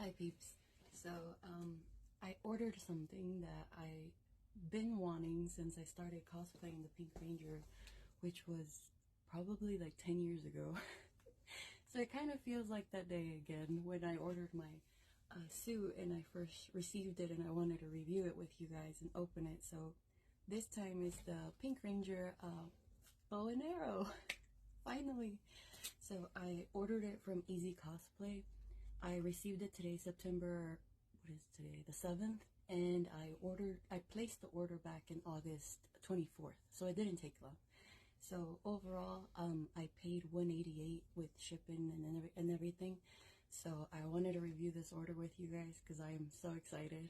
Hi peeps. So I ordered something that I've been wanting since I started cosplaying the Pink Ranger, which was probably like 10 years ago. So it kind of feels like that day again when I ordered my suit and I first received it and I wanted to review it with you guys and open it. So this time is the Pink Ranger bow and arrow. Finally. So I ordered it from Easy Cosplay. I received it today, September, what is today, the 7th, and I placed the order back in August 24th, so it didn't take long. So overall, I paid $188 with shipping and everything. So I wanted to review this order with you guys because I am so excited.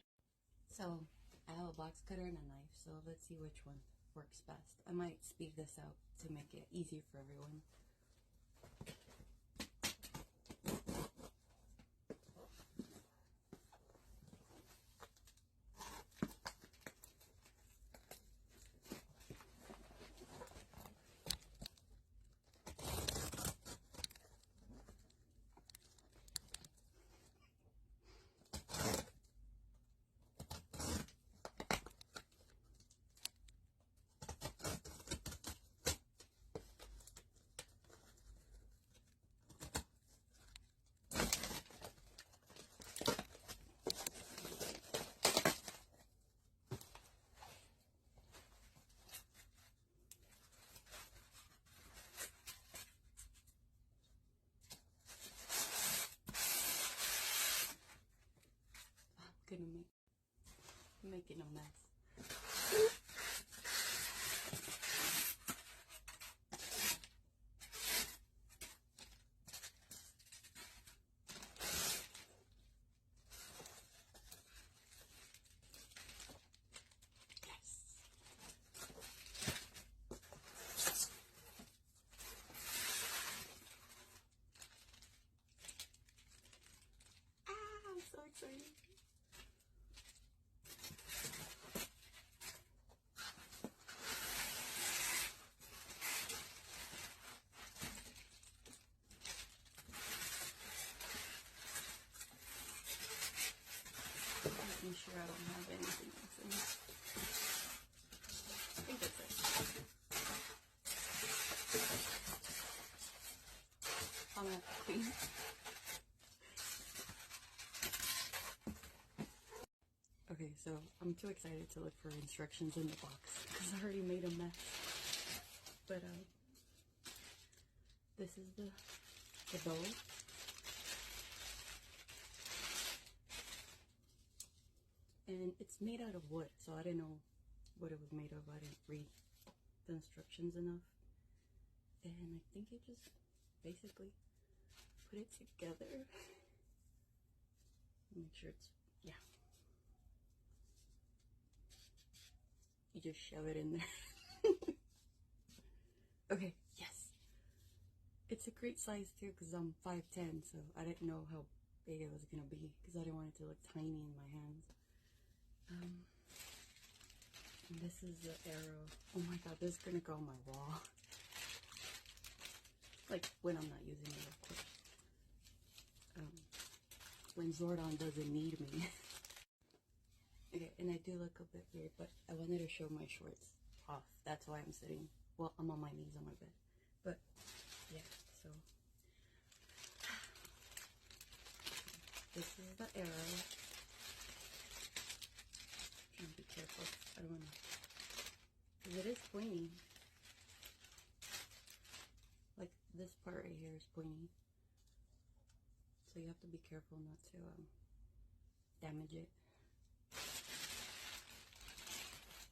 So I have a box cutter and a knife, so let's see which one works best. I might speed this out to make it easier for everyone. Gonna making a mess. Yes. I'm so excited. Making sure I don't have anything else in it. I think that's it. I'm gonna have to clean. Okay, so I'm too excited to look for instructions in the box because I already made a mess. But this is the bow. And it's made out of wood, so I didn't know what it was made of. I didn't read the instructions enough. And I think it just basically put it together. Make sure it's, yeah. You just shove it in there. Okay, yes. It's a great size too because I'm 5'10", so I didn't know how big it was gonna be because I didn't want it to look tiny in my hands. And this is the arrow. Oh my god, this is gonna go on my wall. Like when I'm not using it, of course. When Zordon doesn't need me. Okay, and I do look a bit weird, but I wanted to show my shorts off. That's why I'm sitting. Well, I'm on my knees on my bed. But yeah, so this is the arrow. I'm trying to be careful. I don't want to, because it is pointy. Like this part right here is pointy, so you have to be careful not to damage it.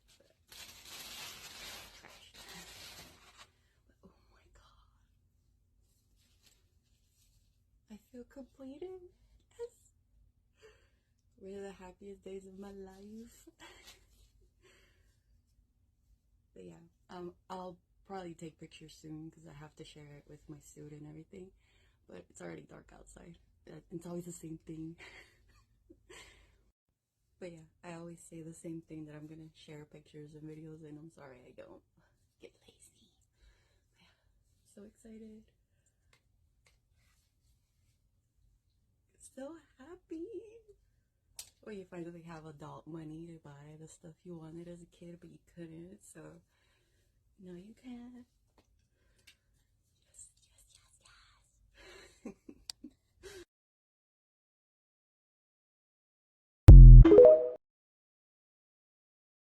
But, oh my god, I feel completed. Yes, one of the happiest days of my life. But yeah, I'll probably take pictures soon because I have to share it with my suit and everything. But it's already dark outside. It's always the same thing. But yeah, I always say the same thing, that I'm gonna share pictures and videos, and I'm sorry I don't get lazy. But yeah, so excited. So happy. Or you finally have adult money to buy the stuff you wanted as a kid, but you couldn't. So, no, you can't.